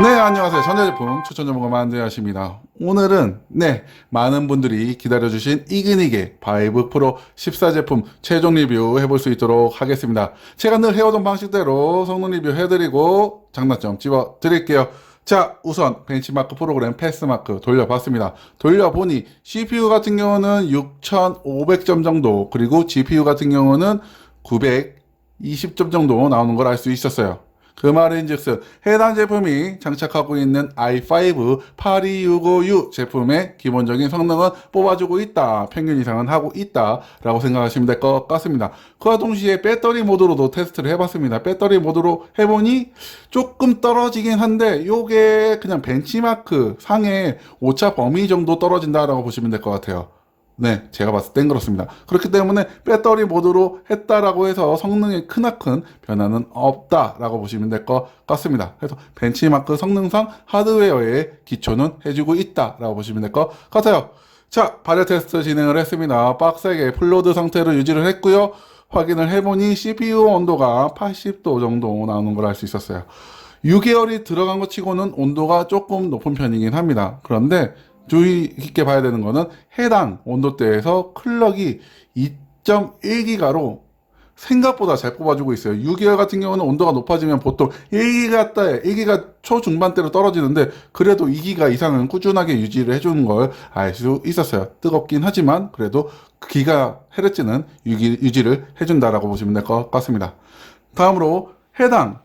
네, 안녕하세요. 전자제품 추천 전문가 만두야십니다. 오늘은 많은 분들이 기다려주신 이근익의 바이브 프로 14 제품 최종 리뷰 해볼 수 있도록 하겠습니다. 제가 늘 해오던 방식대로 성능 리뷰 해드리고 장단점 찝어드릴게요. 자, 우선 벤치마크 프로그램 패스마크 돌려봤습니다. 돌려보니 CPU 같은 경우는 6500점 정도, 그리고 GPU 같은 경우는 920점 정도 나오는 걸 알 수 있었어요. 그 말인즉슨 해당 제품이 장착하고 있는 i5 82650U 제품의 기본적인 성능은 뽑아주고 있다, 평균 이상은 하고 있다 라고 생각하시면 될 것 같습니다. 그와 동시에 배터리 모드로도 테스트를 해봤습니다. 배터리 모드로 해보니 조금 떨어지긴 한데 요게 그냥 벤치마크 상의 오차 범위 정도 떨어진다 라고 보시면 될 것 같아요. 네, 제가 봤을 땐 그렇습니다. 그렇기 때문에 배터리 모드로 했다라고 해서 성능에 크나큰 변화는 없다라고 보시면 될 것 같습니다. 그래서 벤치마크 성능상 하드웨어의 기초는 해주고 있다라고 보시면 될 것 같아요. 자, 발열 테스트 진행을 했습니다. 빡세게 풀로드 상태로 유지를 했고요. 확인을 해보니 CPU 온도가 80도 정도 나오는 걸 알 수 있었어요. 6개월이 들어간 것 치고는 온도가 조금 높은 편이긴 합니다. 그런데 주의 깊게 봐야 되는 거는 해당 온도대에서 클럭이 2.1기가로 생각보다 잘 뽑아주고 있어요. 6개월 같은 경우는 온도가 높아지면 보통 1기가대, 1기가 초중반대로 떨어지는데 그래도 2기가 이상은 꾸준하게 유지를 해주는 걸 알 수 있었어요. 뜨겁긴 하지만 그래도 기가헤르츠는 유지를 해준다라고 보시면 될 것 같습니다. 다음으로 해당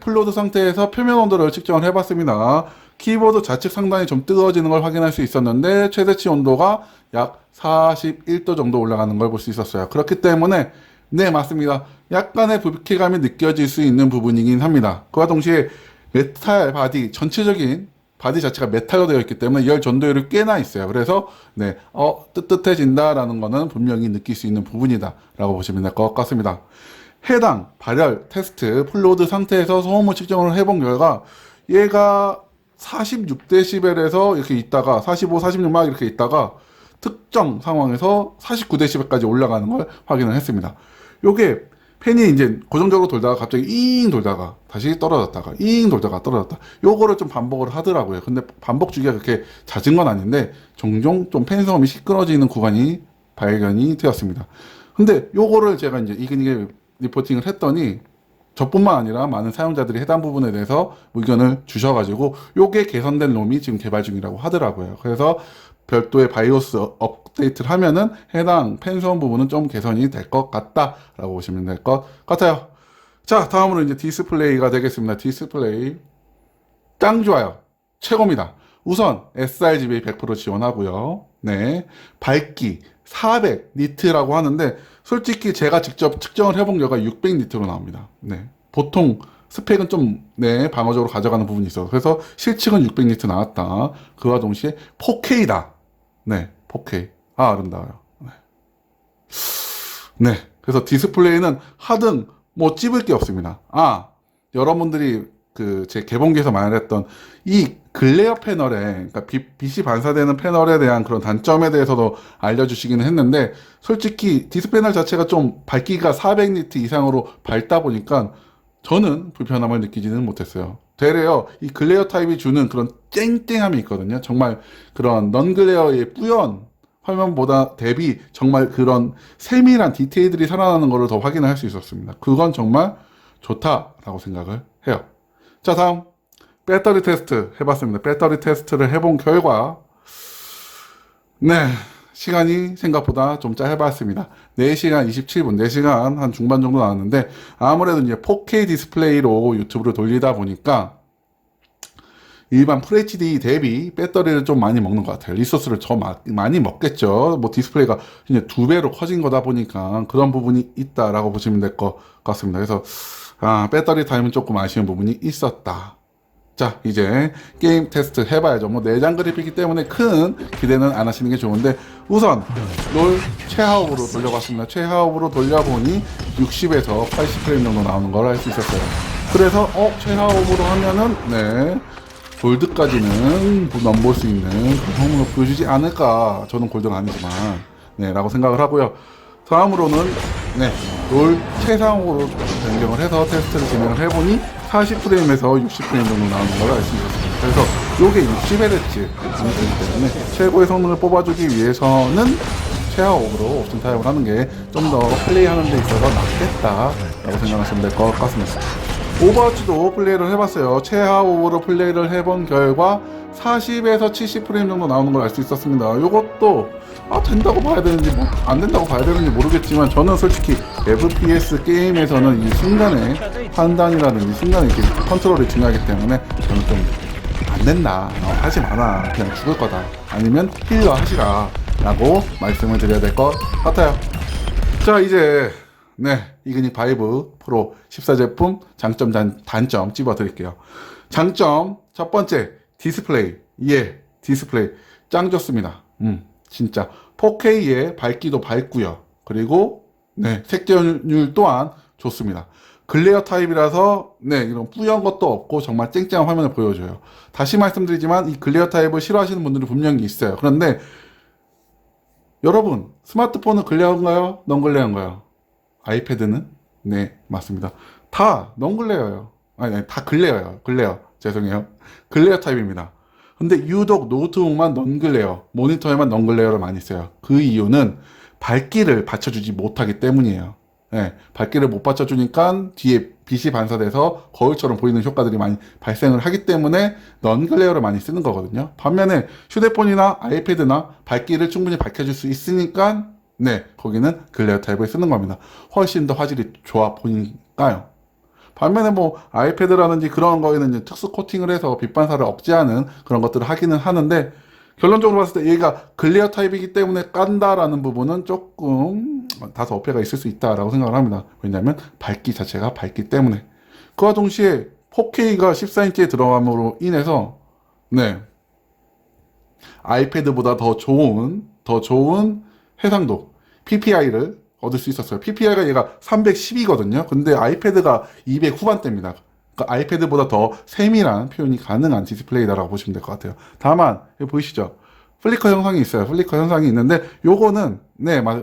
풀로드 상태에서 표면 온도를 측정을 해봤습니다. 키보드 좌측 상단이 좀 뜨거워지는 걸 확인할 수 있었는데 최대치 온도가 약 41도 정도 올라가는 걸 볼 수 있었어요. 그렇기 때문에 맞습니다. 약간의 불쾌감이 느껴질 수 있는 부분이긴 합니다. 그와 동시에 메탈 바디, 전체적인 바디 자체가 메탈로 되어 있기 때문에 열 전도율이 꽤나 있어요. 그래서 뜨뜻해진다라는 거는 분명히 느낄 수 있는 부분이다 라고 보시면 될 것 같습니다. 해당 발열 테스트 풀로드 상태에서 소음을 측정을 해본 결과 얘가 46dB에서 이렇게 있다가 45, 46 막 이렇게 있다가 특정 상황에서 49dB까지 올라가는 걸 확인을 했습니다. 요게 팬이 이제 고정적으로 돌다가 갑자기 잉 돌다가 다시 떨어졌다가 잉 돌다가 떨어졌다. 요거를 좀 반복을 하더라고요. 근데 반복 주기가 그렇게 잦은 건 아닌데 종종 좀 팬 소음이 시끄러지는 구간이 발견이 되었습니다. 근데 요거를 제가 이제 이게 리포팅을 했더니 저뿐만 아니라 많은 사용자들이 해당 부분에 대해서 의견을 주셔가지고 요게 개선된 롬이 지금 개발 중이라고 하더라고요. 그래서 별도의 바이오스 업데이트를 하면은 해당 팬소음 부분은 좀 개선이 될 것 같다라고 보시면 될 것 같아요. 자, 다음으로 이제 디스플레이가 되겠습니다. 디스플레이 짱 좋아요. 최고입니다. 우선 sRGB 100% 지원하고요. 밝기 400 니트라고 하는데 솔직히 제가 직접 측정을 해본 결과 600 니트로 나옵니다. 보통 스펙은 좀 방어적으로 가져가는 부분이 있어요. 그래서 실측은 600 니트 나왔다. 그와 동시에 4K다. 4K. 아, 아름다워요. 그래서 디스플레이는 하등 뭐 찝을 게 없습니다. 아, 여러분들이 제 개봉기에서 말했던 이 글레어 패널에, 그러니까 빛이 반사되는 패널에 대한 그런 단점에 대해서도 알려주시기는 했는데, 솔직히 디스플레이 패널 자체가 좀 밝기가 400니트 이상으로 밝다 보니까 저는 불편함을 느끼지는 못했어요. 되레어 이 글레어 타입이 주는 그런 쨍쨍함이 있거든요. 정말 그런 넌 글레어의 뿌연 화면보다 대비 정말 그런 세밀한 디테일들이 살아나는 것을 더 확인을 할 수 있었습니다. 그건 정말 좋다라고 생각을 해요. 자, 다음 배터리 테스트 해봤습니다. 배터리 테스트를 해본 결과 시간이 생각보다 좀 짧았습니다. 4시간 27분, 4시간 한 중반 정도 나왔는데 아무래도 이제 4K 디스플레이로 유튜브를 돌리다 보니까 일반 FHD 대비 배터리를 좀 많이 먹는 것 같아요. 리소스를 더 많이 먹겠죠. 뭐 디스플레이가 이제 2배로 커진 거다 보니까 그런 부분이 있다라고 보시면 될 것 같습니다. 그래서 배터리 타임은 조금 아쉬운 부분이 있었다. 자, 이제 게임 테스트 해봐야죠. 뭐 내장 그래픽이기 때문에 큰 기대는 안 하시는 게 좋은데 우선 롤 최하업으로 돌려봤습니다. 최하업으로 돌려보니 60에서 80프레임 정도 나오는 걸 알 수 있었어요. 그래서 최하업으로 하면은 골드까지는 넘볼 수 있는 그런 성능을 보여주지 않을까. 저는 골드는 아니지만 라고 생각을 하고요. 다음으로는 롤 최상으로 변경을 해서 테스트를 진행을 해보니 40프레임에서 60프레임 정도 나오는 걸 알 수 있었습니다. 그래서 요게 60Hz 때문에 최고의 성능을 뽑아주기 위해서는 최하 오버로 옵션 타협을 하는 게 좀 더 플레이하는 데 있어서 낫겠다라고 생각하시면 될 것 같습니다. 오버워치도 플레이를 해봤어요. 최하 오버로 플레이를 해본 결과 40에서 70프레임 정도 나오는 걸 알 수 있었습니다. 요것도 된다고 봐야 되는지 안 된다고 봐야 되는지 모르겠지만 저는 솔직히 FPS 게임에서는 이 순간의 판단이라든지 순간의 컨트롤이 중요하기 때문에 저는 좀 안 된다, 하지 마라, 그냥 죽을 거다, 아니면 힐러 하시라 라고 말씀을 드려야 될 것 같아요. 자, 이제 이그닉 바이브 프로 14 제품 장점 단점 찝어 드릴게요. 장점 첫 번째, 디스플레이. 디스플레이 짱 좋습니다. 진짜 4K에 밝기도 밝고요. 그리고 색전율 또한 좋습니다. 글레어 타입이라서 이런 뿌연 것도 없고 정말 쨍쨍한 화면을 보여줘요. 다시 말씀드리지만 이 글레어 타입을 싫어하시는 분들이 분명히 있어요. 그런데 여러분, 스마트폰은 글레어인가요? 넌글레어인가요? 아이패드는? 네, 맞습니다. 다 넌글레어예요. 아니, 다 글레어예요. 글레어. 죄송해요. 글레어 타입입니다. 근데 유독 노트북만 넌글레어, 모니터에만 넌글레어를 많이 써요. 그 이유는 밝기를 받쳐주지 못하기 때문이에요. 밝기를 못 받쳐주니까 뒤에 빛이 반사돼서 거울처럼 보이는 효과들이 많이 발생을 하기 때문에 넌글레어를 많이 쓰는 거거든요. 반면에 휴대폰이나 아이패드나 밝기를 충분히 밝혀줄 수 있으니까 거기는 글레어 타입을 쓰는 겁니다. 훨씬 더 화질이 좋아 보이니까요. 반면에 아이패드라든지 그런 거에는 이제 특수 코팅을 해서 빛 반사를 억제하는 그런 것들을 하기는 하는데, 결론적으로 봤을 때 얘가 글레어 타입이기 때문에 깐다라는 부분은 조금 다소 어폐가 있을 수 있다라고 생각을 합니다. 왜냐하면 밝기 자체가 밝기 때문에. 그와 동시에 4K가 14인치에 들어감으로 인해서 아이패드보다 더 좋은 해상도 PPI를 얻을 수 있었어요. PPI가 얘가 310이거든요. 근데 아이패드가 200 후반대입니다. 그러니까 아이패드보다 더 세밀한 표현이 가능한 디스플레이다라고 보시면 될 것 같아요. 다만 여기 보이시죠? 플리커 현상이 있어요. 플리커 현상이 있는데 요거는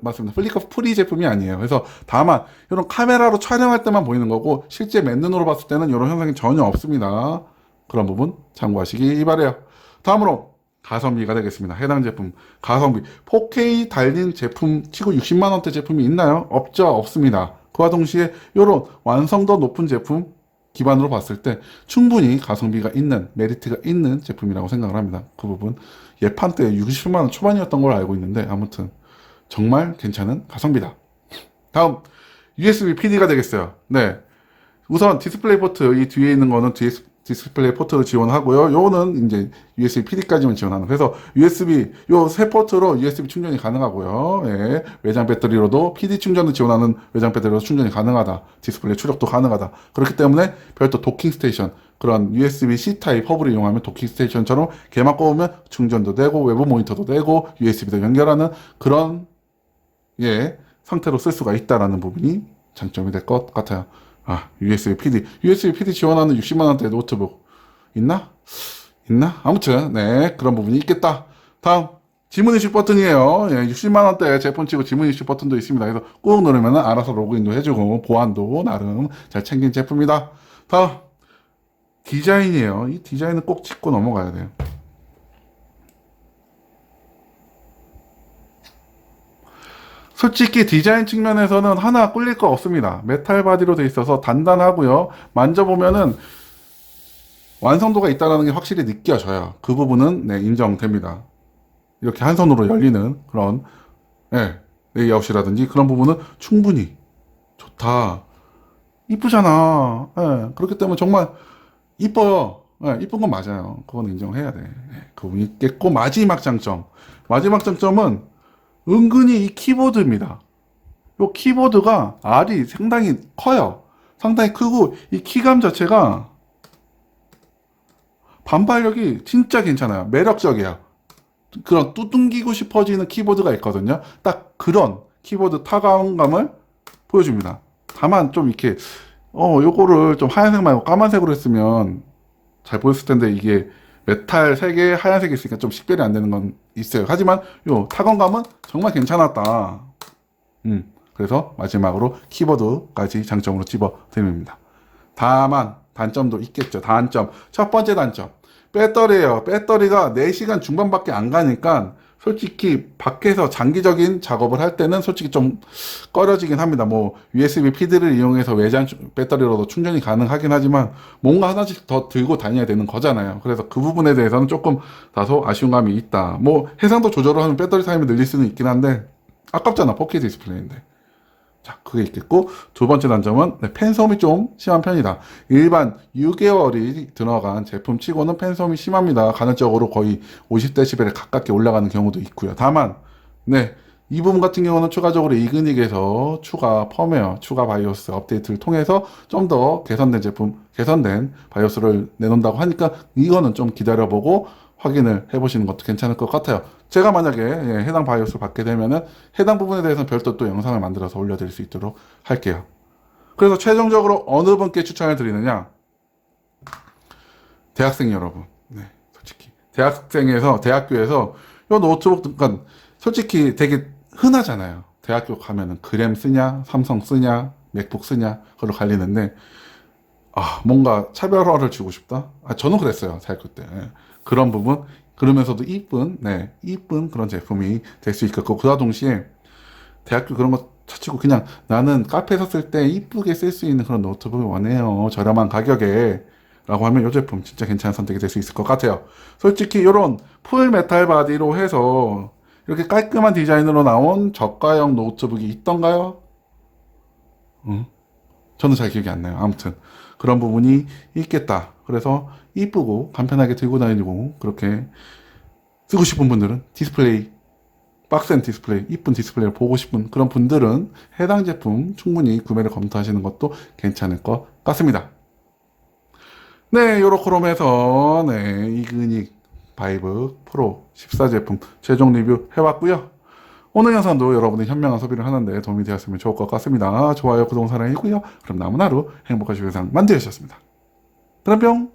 맞습니다. 플리커 프리 제품이 아니에요. 그래서 다만 이런 카메라로 촬영할 때만 보이는 거고 실제 맨눈으로 봤을 때는 이런 현상이 전혀 없습니다. 그런 부분 참고하시기 바래요. 다음으로 가성비가 되겠습니다. 해당 제품 가성비 4K 달린 제품 치고 60만원대 제품이 있나요? 없죠. 없습니다. 그와 동시에 이런 완성도 높은 제품 기반으로 봤을 때 충분히 가성비가 있는, 메리트가 있는 제품이라고 생각을 합니다. 그 부분 예판 때 60만원 초반이었던 걸 알고 있는데 아무튼 정말 괜찮은 가성비다. 다음 USB PD가 되겠어요. 우선 디스플레이 포트 이 뒤에 있는 거는 디스플레이 포트를 지원하고요. 요거는 이제 USB PD까지만 지원하는. 그래서 USB 요 세 포트로 USB 충전이 가능하고요. 외장 배터리로도 PD 충전을 지원하는 외장 배터리로 충전이 가능하다. 디스플레이 출력도 가능하다. 그렇기 때문에 별도 도킹 스테이션, 그런 USB-C 타입 허브를 이용하면 도킹 스테이션처럼 걔만 꼽으면 충전도 되고 외부 모니터도 되고 USB도 연결하는 그런 상태로 쓸 수가 있다라는 부분이 장점이 될 것 같아요. USB PD 지원하는 60만원대 노트북 있나? 아무튼 그런 부분이 있겠다. 다음 지문인식 버튼이에요. 60만원대 제품 치고 지문인식 버튼도 있습니다. 그래서 꾹 누르면 알아서 로그인도 해주고 보안도 나름 잘 챙긴 제품이다. 다음 디자인이에요. 이 디자인은 꼭 짚고 넘어가야 돼요. 솔직히 디자인 측면에서는 하나 꿀릴 거 없습니다. 메탈 바디로 돼 있어서 단단하고요. 만져보면은 완성도가 있다는 게 확실히 느껴져요. 그 부분은 인정됩니다. 이렇게 한 손으로 열리는 그런 레이아웃이라든지 그런 부분은 충분히 좋다. 이쁘잖아. 그렇기 때문에 정말 이뻐요. 이쁜 건 맞아요. 그건 인정해야 돼. 그 부분이 있겠고, 마지막 장점은 은근히 이 키보드입니다. 이 키보드가 R이 상당히 커요. 상당히 크고 이 키감 자체가 반발력이 진짜 괜찮아요. 매력적이에요. 그런 뚜둥기고 싶어지는 키보드가 있거든요. 딱 그런 키보드 타감감을 보여줍니다. 다만 좀 이렇게 요거를 좀 하얀색 말고 까만색으로 했으면 잘 보였을 텐데 이게 메탈 3개, 하얀색이 있으니까 좀 식별이 안 되는 건 있어요. 하지만 요 타건감은 정말 괜찮았다. 그래서 마지막으로 키보드까지 장점으로 집어 드립니다. 다만 단점도 있겠죠. 단점. 첫 번째 단점. 배터리예요. 배터리가 4시간 중반밖에 안 가니까 솔직히 밖에서 장기적인 작업을 할 때는 솔직히 좀 꺼려지긴 합니다. 뭐 USB 피드를 이용해서 외장 배터리로도 충전이 가능하긴 하지만 뭔가 하나씩 더 들고 다녀야 되는 거잖아요. 그래서 그 부분에 대해서는 조금 다소 아쉬운 감이 있다. 뭐 해상도 조절을 하면 배터리 타임을 늘릴 수는 있긴 한데 아깝잖아. 4K 디스플레이인데. 자, 그게 있겠고, 두 번째 단점은 팬소음이 좀 심한 편이다. 일반 6개월이 들어간 제품 치고는 팬소음이 심합니다. 간헐적으로 거의 50dB에 가깝게 올라가는 경우도 있고요. 다만, 이 부분 같은 경우는 추가적으로 이그닉에서 추가 펌웨어, 추가 바이오스 업데이트를 통해서 좀 더 개선된 제품, 개선된 바이오스를 내놓는다고 하니까 이거는 좀 기다려보고 확인을 해보시는 것도 괜찮을 것 같아요. 제가 만약에 해당 바이오스를 받게 되면은 해당 부분에 대해서는 별도 또 영상을 만들어서 올려드릴 수 있도록 할게요. 그래서 최종적으로 어느 분께 추천을 드리느냐? 대학생 여러분. 솔직히 대학교에서 이 노트북, 그러니까 솔직히 되게 흔하잖아요. 대학교 가면은 그램 쓰냐, 삼성 쓰냐, 맥북 쓰냐, 그걸로 갈리는데 뭔가 차별화를 주고 싶다? 저는 그랬어요, 대학교 때. 그런 부분, 그러면서도 이쁜 그런 제품이 될 수 있겠고, 그와 동시에 대학교 그런 거 차치고 그냥 나는 카페에서 쓸 때 이쁘게 쓸 수 있는 그런 노트북을 원해요. 저렴한 가격에. 라고 하면 이 제품 진짜 괜찮은 선택이 될 수 있을 것 같아요. 솔직히 이런 풀 메탈 바디로 해서 이렇게 깔끔한 디자인으로 나온 저가형 노트북이 있던가요? 저는 잘 기억이 안 나요. 아무튼 그런 부분이 있겠다. 그래서 이쁘고 간편하게 들고 다니고 그렇게 쓰고 싶은 분들은 디스플레이, 박스앤 디스플레이, 이쁜 디스플레이를 보고 싶은 그런 분들은 해당 제품 충분히 구매를 검토하시는 것도 괜찮을 것 같습니다. 요렇게롬에서 이그닉 바이브 프로 14 제품 최종 리뷰 해봤고요. 오늘 영상도 여러분의 현명한 소비를 하는데 도움이 되었으면 좋을 것 같습니다. 좋아요, 구독, 사랑이고요. 그럼 남은 하루 행복하시고 세상 만드셨습니다. 그럼 뿅!